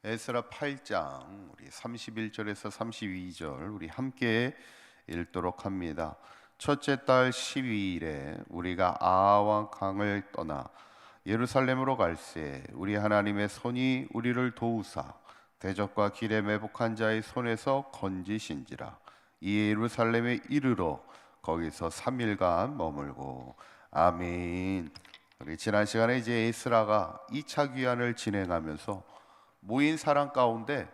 에스라 8장 우리 31절에서 32절 우리 함께 읽도록 합니다. 첫째 달 12일에 우리가 아하와 강을 떠나 예루살렘으로 갈새 우리 하나님의 손이 우리를 도우사 대적과 길에 매복한 자의 손에서 건지신지라. 이 예루살렘에 이르러 거기서 3일간 머물고. 아멘. 우리 지난 시간에 이제 에스라가 2차 귀환을 진행하면서 모인 사람 가운데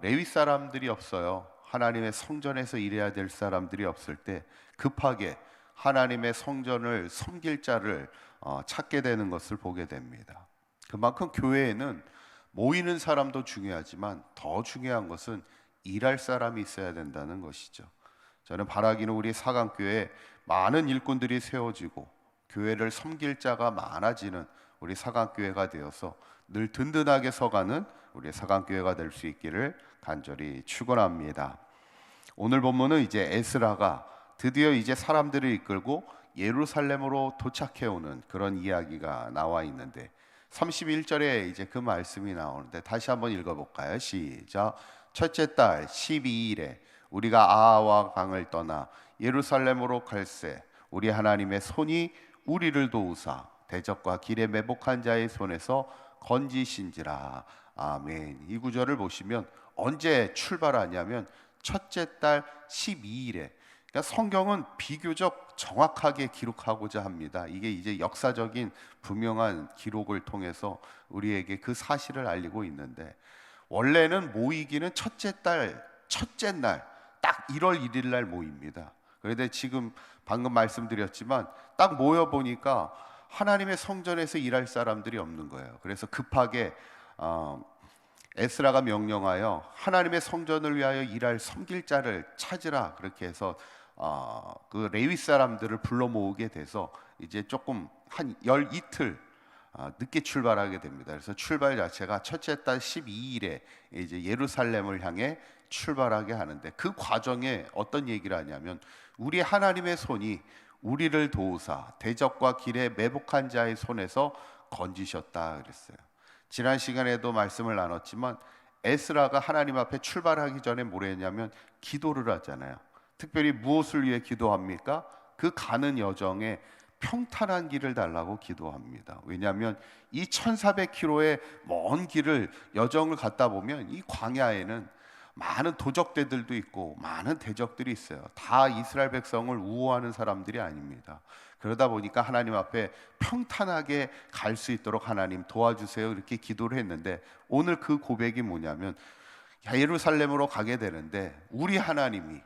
레위 사람들이 없어요. 하나님의 성전에서 일해야 될 사람들이 없을 때 급하게 하나님의 성전을 섬길 자를 찾게 되는 것을 보게 됩니다. 그만큼 교회에는 모이는 사람도 중요하지만 더 중요한 것은 일할 사람이 있어야 된다는 것이죠. 저는 바라기는 우리 사강교회에 많은 일꾼들이 세워지고 교회를 섬길 자가 많아지는 우리 사강교회가 되어서 늘 든든하게 서가는 우리 사강교회가 될 수 있기를 간절히 축원합니다. 오늘 본문은 이제 에스라가 드디어 이제 사람들을 이끌고 예루살렘으로 도착해 오는 그런 이야기가 나와 있는데 31절에 이제 그 말씀이 나오는데 다시 한번 읽어볼까요? 시작. 첫째 달 12일에 우리가 아하와 강을 떠나 예루살렘으로 갈새 우리 하나님의 손이 우리를 도우사 대적과 길에 매복한 자의 손에서 건지신지라. 아멘. 이 구절을 보시면 언제 출발하냐면 첫째 달 12일에. 그러니까 성경은 비교적 정확하게 기록하고자 합니다. 이게 이제 역사적인 분명한 기록을 통해서 우리에게 그 사실을 알리고 있는데, 원래는 모이기는 첫째 달 첫째 날 딱 1월 1일 날 모입니다. 그런데 지금 방금 말씀드렸지만 딱 모여 보니까 하나님의 성전에서 일할 사람들이 없는 거예요. 그래서 급하게 에스라가 명령하여 하나님의 성전을 위하여 일할 섬길 자를 찾으라, 그렇게 해서 그 레위 사람들을 불러 모으게 돼서 이제 조금 한 열 이틀 늦게 출발하게 됩니다. 그래서 출발 자체가 첫째 달 12일에 이제 예루살렘을 향해 출발하게 하는데, 그 과정에 어떤 얘기를 하냐면 우리 하나님의 손이 우리를 도우사 대적과 길에 매복한 자의 손에서 건지셨다 그랬어요. 지난 시간에도 말씀을 나눴지만 에스라가 하나님 앞에 출발하기 전에 뭘 했냐면 기도를 하잖아요. 특별히 무엇을 위해 기도합니까? 그 가는 여정에 평탄한 길을 달라고 기도합니다. 왜냐하면 이 1400km의 먼 길을 여정을 갔다 보면 이 광야에는 많은 도적대들도 있고 많은 대적들이 있어요. 다 이스라엘 백성을 우호하는 사람들이 아닙니다. 그러다 보니까 하나님 앞에 평탄하게 갈 수 있도록 하나님 도와주세요, 이렇게 기도를 했는데, 오늘 그 고백이 뭐냐면 예루살렘으로 가게 되는데 우리 하나님이,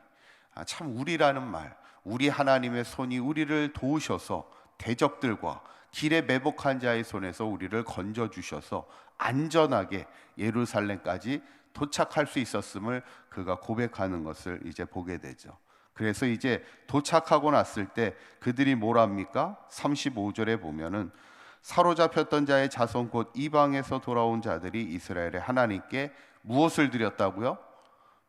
참 우리라는 말, 우리 하나님의 손이 우리를 도우셔서 대적들과 길에 매복한 자의 손에서 우리를 건져주셔서 안전하게 예루살렘까지 도착할 수 있었음을 그가 고백하는 것을 이제 보게 되죠. 그래서 이제 도착하고 났을 때 그들이 뭘 합니까? 35절에 보면은 사로잡혔던 자의 자손 곧 이방에서 돌아온 자들이 이스라엘의 하나님께 무엇을 드렸다고요?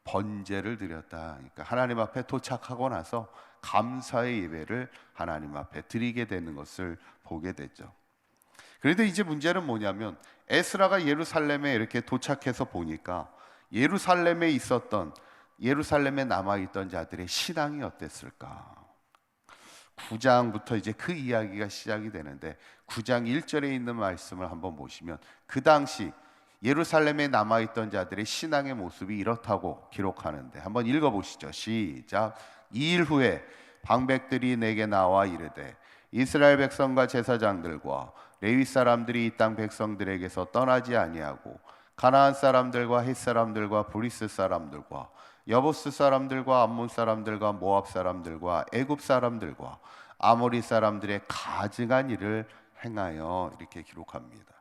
번제를 드렸다. 그러니까 하나님 앞에 도착하고 나서 감사의 예배를 하나님 앞에 드리게 되는 것을 보게 되죠. 그런데 이제 문제는 뭐냐면 에스라가 예루살렘에 이렇게 도착해서 보니까 예루살렘에 남아있던 자들의 신앙이 어땠을까? 9장부터 이제 그 이야기가 시작이 되는데 9장 1절에 있는 말씀을 한번 보시면 그 당시 예루살렘에 남아있던 자들의 신앙의 모습이 이렇다고 기록하는데, 한번 읽어보시죠. 시작. 2일 후에 방백들이 내게 나와 이르되 이스라엘 백성과 제사장들과 레위 사람들이 이 땅 백성들에게서 떠나지 아니하고 가나안 사람들과 헷 사람들과 브리스 사람들과 여부스 사람들과 암몬 사람들과 모압 사람들과 애굽 사람들과 아모리 사람들의 가증한 일을 행하여, 이렇게 기록합니다.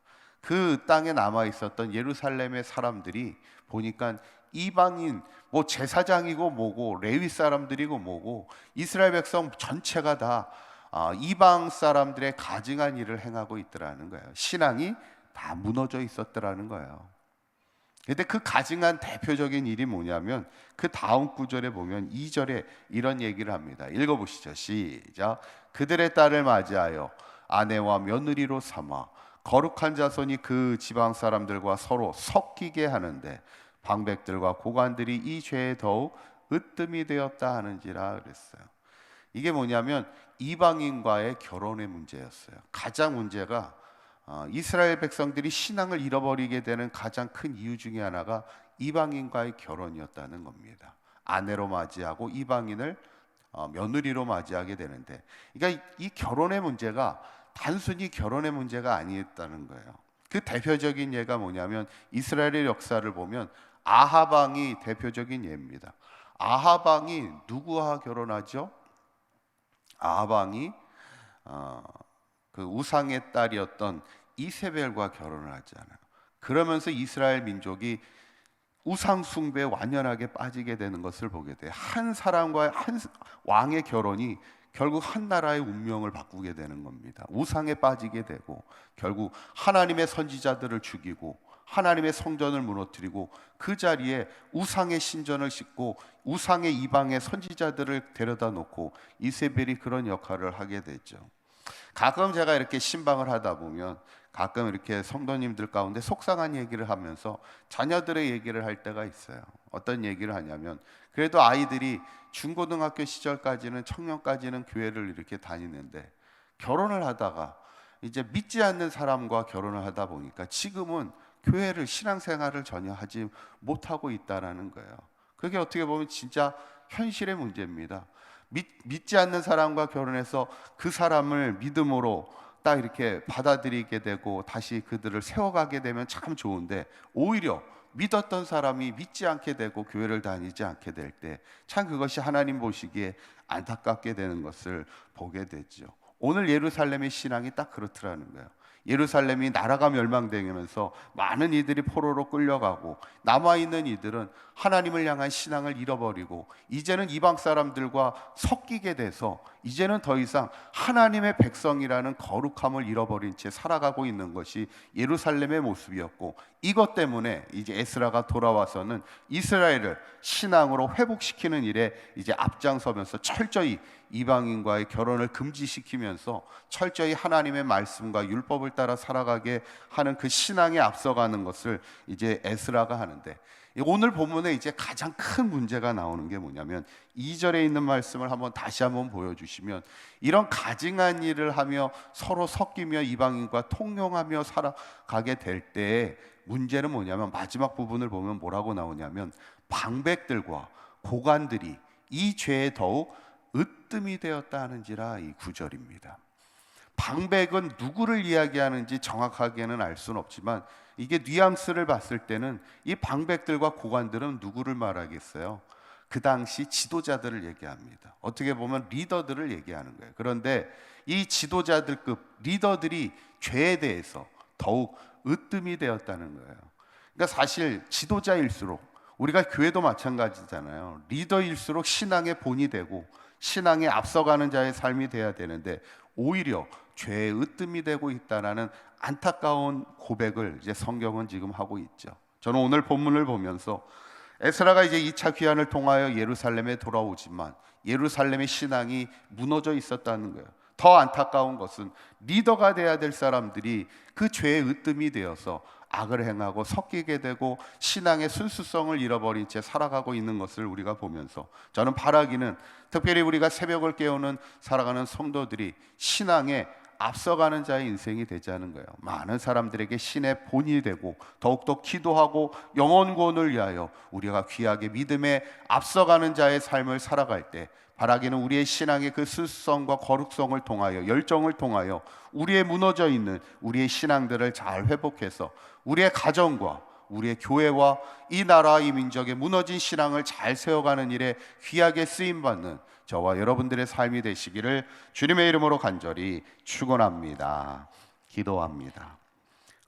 그 땅에 남아 있었던 예루살렘의 사람들이 보니까 이방인, 뭐 제사장이고 뭐고 레위 사람들이고 뭐고 이스라엘 백성 전체가 다 이방 사람들의 가증한 일을 행하고 있더라는 거예요. 신앙이 다 무너져 있었더라는 거예요. 근데 그 가증한 대표적인 일이 뭐냐면 그 다음 구절에 보면 2절에 이런 얘기를 합니다. 읽어보시죠. 시작. 그들의 딸을 맞이하여 아내와 며느리로 삼아 거룩한 자손이 그 지방 사람들과 서로 섞이게 하는데 방백들과 고관들이 이 죄에 더욱 으뜸이 되었다 하는지라 그랬어요. 이게 뭐냐면 이방인과의 결혼의 문제였어요. 가장 문제가 이스라엘 백성들이 신앙을 잃어버리게 되는 가장 큰 이유 중에 하나가 이방인과의 결혼이었다는 겁니다. 아내로 맞이하고 이방인을 며느리로 맞이하게 되는데, 그러니까 이 결혼의 문제가 단순히 결혼의 문제가 아니었다는 거예요. 그 대표적인 예가 뭐냐면 이스라엘의 역사를 보면 아합 왕이 대표적인 예입니다. 아합 왕이 누구와 결혼하죠? 아합 왕이 그 우상의 딸이었던 이세벨과 결혼을 하잖아요. 그러면서 이스라엘 민족이 우상 숭배에 완연하게 빠지게 되는 것을 보게 돼요. 한 사람과 한 왕의 결혼이 결국 한 나라의 운명을 바꾸게 되는 겁니다. 우상에 빠지게 되고 결국 하나님의 선지자들을 죽이고 하나님의 성전을 무너뜨리고 그 자리에 우상의 신전을 싣고 우상의 이방의 선지자들을 데려다 놓고 이세벨이 그런 역할을 하게 되죠. 가끔 제가 이렇게 신방을 하다 보면 가끔 이렇게 성도님들 가운데 속상한 얘기를 하면서 자녀들의 얘기를 할 때가 있어요. 어떤 얘기를 하냐면, 그래도 아이들이 중고등학교 시절까지는, 청년까지는 교회를 이렇게 다니는데 결혼을 하다가 이제 믿지 않는 사람과 결혼을 하다 보니까 지금은 교회를, 신앙생활을 전혀 하지 못하고 있다라는 거예요. 그게 어떻게 보면 진짜 현실의 문제입니다. 믿지 않는 사람과 결혼해서 그 사람을 믿음으로 딱 이렇게 받아들이게 되고 다시 그들을 세워가게 되면 참 좋은데, 오히려 믿었던 사람이 믿지 않게 되고 교회를 다니지 않게 될 때 참 그것이 하나님 보시기에 안타깝게 되는 것을 보게 되죠. 오늘 예루살렘의 신앙이 딱 그렇더라는 거예요. 예루살렘이 나라가 멸망되면서 많은 이들이 포로로 끌려가고 남아있는 이들은 하나님을 향한 신앙을 잃어버리고 이제는 이방 사람들과 섞이게 돼서 이제는 더 이상 하나님의 백성이라는 거룩함을 잃어버린 채 살아가고 있는 것이 예루살렘의 모습이었고, 이것 때문에 이제 에스라가 돌아와서는 이스라엘을 신앙으로 회복시키는 일에 이제 앞장서면서 철저히 이방인과의 결혼을 금지시키면서 철저히 하나님의 말씀과 율법을 따라 살아가게 하는 그 신앙에 앞서가는 것을 이제 에스라가 하는데, 오늘 본문에 이제 가장 큰 문제가 나오는 게 뭐냐면 2절에 있는 말씀을 다시 한번 보여주시면, 이런 가증한 일을 하며 서로 섞이며 이방인과 통용하며 살아가게 될 때의 문제는 뭐냐면, 마지막 부분을 보면 뭐라고 나오냐면 방백들과 고관들이 이 죄에 더욱 으뜸이 되었다 하는지라, 이 9절입니다. 방백은 누구를 이야기하는지 정확하게는 알 수는 없지만 이게 뉘앙스를 봤을 때는 이 방백들과 고관들은 누구를 말하겠어요? 그 당시 지도자들을 얘기합니다. 어떻게 보면 리더들을 얘기하는 거예요. 그런데 이 지도자들급 리더들이 죄에 대해서 더욱 으뜸이 되었다는 거예요. 그러니까 사실 지도자일수록, 우리가 교회도 마찬가지잖아요. 리더일수록 신앙의 본이 되고 신앙에 앞서가는 자의 삶이 돼야 되는데 오히려 죄의 으뜸이 되고 있다라는 안타까운 고백을 이제 성경은 지금 하고 있죠. 저는 오늘 본문을 보면서 에스라가 이제 2차 귀환을 통하여 예루살렘에 돌아오지만 예루살렘의 신앙이 무너져 있었다는 거예요. 더 안타까운 것은 리더가 돼야 될 사람들이 그 죄의 으뜸이 되어서 악을 행하고 섞이게 되고 신앙의 순수성을 잃어버린 채 살아가고 있는 것을 우리가 보면서, 저는 바라기는 특별히 우리가 새벽을 깨우는 살아가는 성도들이 신앙에 앞서가는 자의 인생이 되자는 거예요. 많은 사람들에게 신의 본이 되고 더욱더 기도하고 영혼 구원을 위하여 우리가 귀하게 믿음에 앞서가는 자의 삶을 살아갈 때, 바라기는 우리의 신앙의 그 순수성과 거룩성을 통하여, 열정을 통하여 우리의 무너져 있는 우리의 신앙들을 잘 회복해서 우리의 가정과 우리의 교회와 이 나라, 이 민족의 무너진 신앙을 잘 세워가는 일에 귀하게 쓰임받는 저와 여러분들의 삶이 되시기를 주님의 이름으로 간절히 축원합니다. 기도합니다.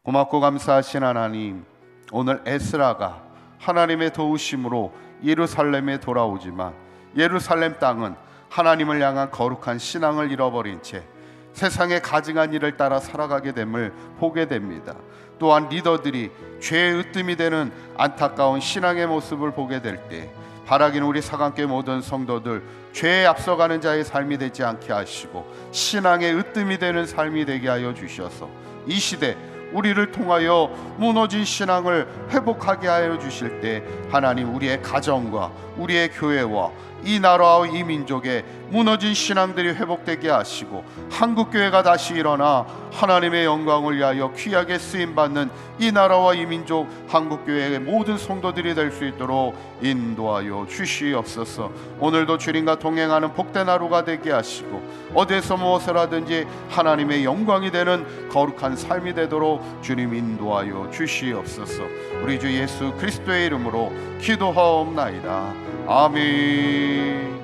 고맙고 감사하신 하나님, 오늘 에스라가 하나님의 도우심으로 예루살렘에 돌아오지만 예루살렘 땅은 하나님을 향한 거룩한 신앙을 잃어버린 채 세상의 가증한 일을 따라 살아가게 됨을 보게 됩니다. 또한 리더들이 죄의 으뜸이 되는 안타까운 신앙의 모습을 보게 될 때 바라기는 우리 사강교회 모든 성도들 죄에 앞서가는 자의 삶이 되지 않게 하시고 신앙의 으뜸이 되는 삶이 되게 하여 주셔서 이 시대 우리를 통하여 무너진 신앙을 회복하게 하여 주실 때 하나님 우리의 가정과 우리의 교회와 이 나라와 이 민족의 무너진 신앙들이 회복되게 하시고 한국교회가 다시 일어나 하나님의 영광을 위하여 귀하게 쓰임받는 이 나라와 이 민족 한국교회의 모든 성도들이 될 수 있도록 인도하여 주시옵소서. 오늘도 주님과 동행하는 복된 하루가 되게 하시고 어디에서 무엇을 하든지 하나님의 영광이 되는 거룩한 삶이 되도록 주님 인도하여 주시옵소서. 우리 주 예수 그리스도의 이름으로 기도하옵나이다. 아멘.